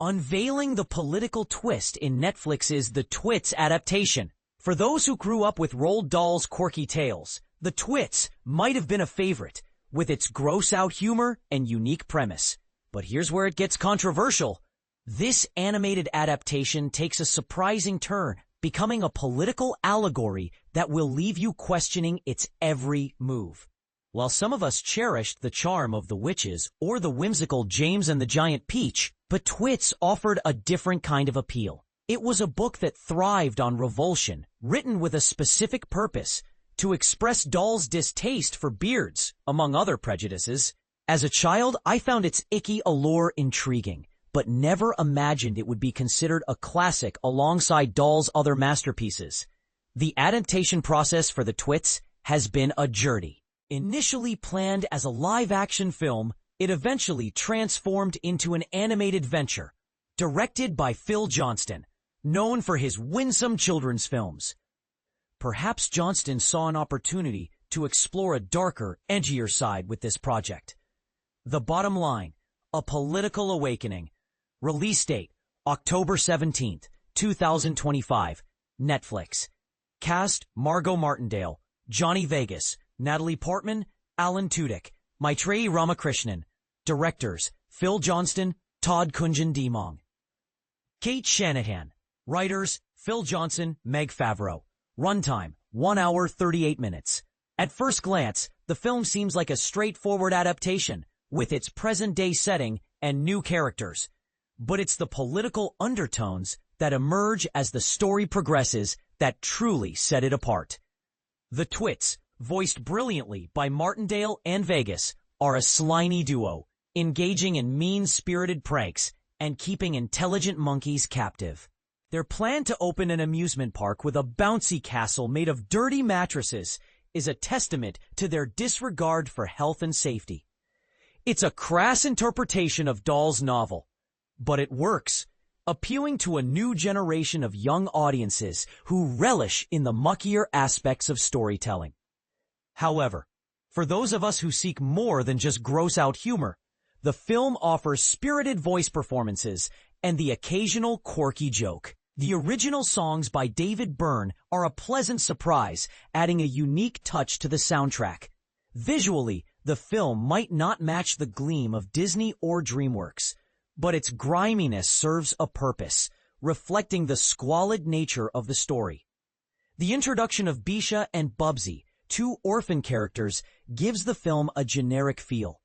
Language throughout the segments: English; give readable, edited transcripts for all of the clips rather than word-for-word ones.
unveiling the political twist in Netflix's The Twits adaptation. For those who grew up with Roald Dahl's quirky tales, The Twits might have been a favorite, with its gross-out humor and unique premise. But here's where it gets controversial. This animated adaptation takes a surprising turn, becoming a political allegory that will leave you questioning its every move. While some of us cherished the charm of the witches or the whimsical James and the Giant Peach, but Twits offered a different kind of appeal. It was a book that thrived on revulsion, written with a specific purpose, to express Dahl's distaste for beards, among other prejudices. As a child, I found its icky allure intriguing, but never imagined it would be considered a classic alongside Dahl's other masterpieces. The adaptation process for The Twits has been a journey. Initially planned as a live-action film, it eventually transformed into an animated venture, directed by Phil Johnston, known for his winsome children's films. Perhaps Johnston saw an opportunity to explore a darker, edgier side with this project. The bottom line, a political awakening. Release date, October 17th, 2025, Netflix. Cast, Margot Martindale, Johnny Vegas, Natalie Portman, Alan Tudyk, Maitreyi Ramakrishnan. Directors, Phil Johnston, Todd Kunjan-Dimong. Kate Shanahan. Writers, Phil Johnson, Meg Favreau. Runtime, 1 hour 38 minutes. At first glance, the film seems like a straightforward adaptation, with its present-day setting and new characters. But it's the political undertones that emerge as the story progresses that truly set it apart. The Twits, voiced brilliantly by Martindale and Vegas, are a slimy duo, engaging in mean-spirited pranks and keeping intelligent monkeys captive. Their plan to open an amusement park with a bouncy castle made of dirty mattresses is a testament to their disregard for health and safety. It's a crass interpretation of Dahl's novel, but it works, appealing to a new generation of young audiences who relish in the muckier aspects of storytelling. However, for those of us who seek more than just gross-out humor, the film offers spirited voice performances and the occasional quirky joke. The original songs by David Byrne are a pleasant surprise, adding a unique touch to the soundtrack. Visually, the film might not match the gleam of Disney or DreamWorks, but its griminess serves a purpose, reflecting the squalid nature of the story. The introduction of Bisha and Bubsy, two orphan characters, gives the film a generic feel,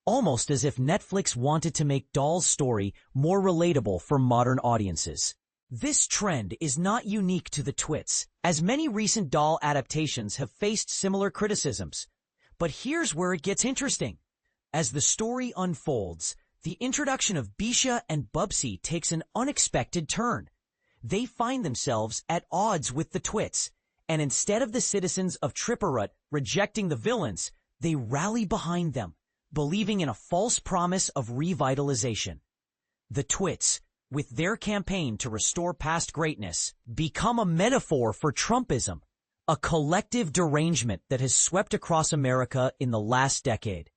almost as if Netflix wanted to make Dahl's story more relatable for modern audiences. This trend is not unique to The Twits, as many recent Dahl adaptations have faced similar criticisms. But here's where it gets interesting. As the story unfolds, the introduction of Bisha and Bubsy takes an unexpected turn. They find themselves at odds with the Twits, and instead of the citizens of Tripperut rejecting the villains, they rally behind them, believing in a false promise of revitalization. The Twits, with their campaign to restore past greatness, become a metaphor for Trumpism, a collective derangement that has swept across America in the last decade.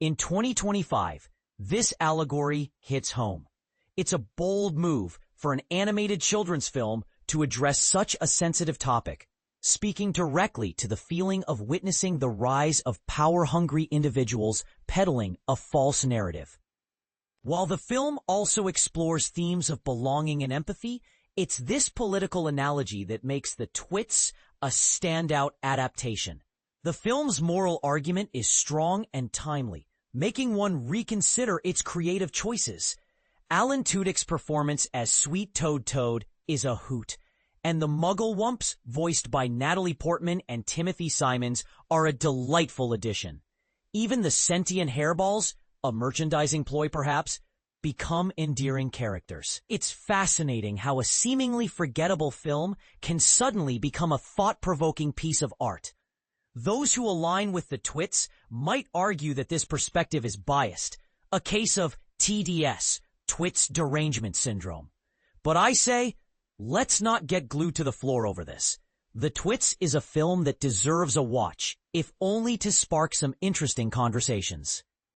In 2025, this allegory hits home. It's a bold move for an animated children's film to address such a sensitive topic, speaking directly to the feeling of witnessing the rise of power-hungry individuals peddling a false narrative. While the film also explores themes of belonging and empathy, it's this political analogy that makes The Twits a standout adaptation. The film's moral argument is strong and timely, making one reconsider its creative choices. Alan Tudyk's performance as Sweet Toad Toad is a hoot, and the Muggle-Wumps, voiced by Natalie Portman and Timothy Simons, are a delightful addition. Even the sentient hairballs, a merchandising ploy perhaps, become endearing characters. It's fascinating how a seemingly forgettable film can suddenly become a thought-provoking piece of art. Those who align with The Twits might argue that this perspective is biased, a case of TDS, Twits derangement syndrome. But I say, let's not get glued to the floor over this. The Twits is a film that deserves a watch, if only to spark some interesting conversations.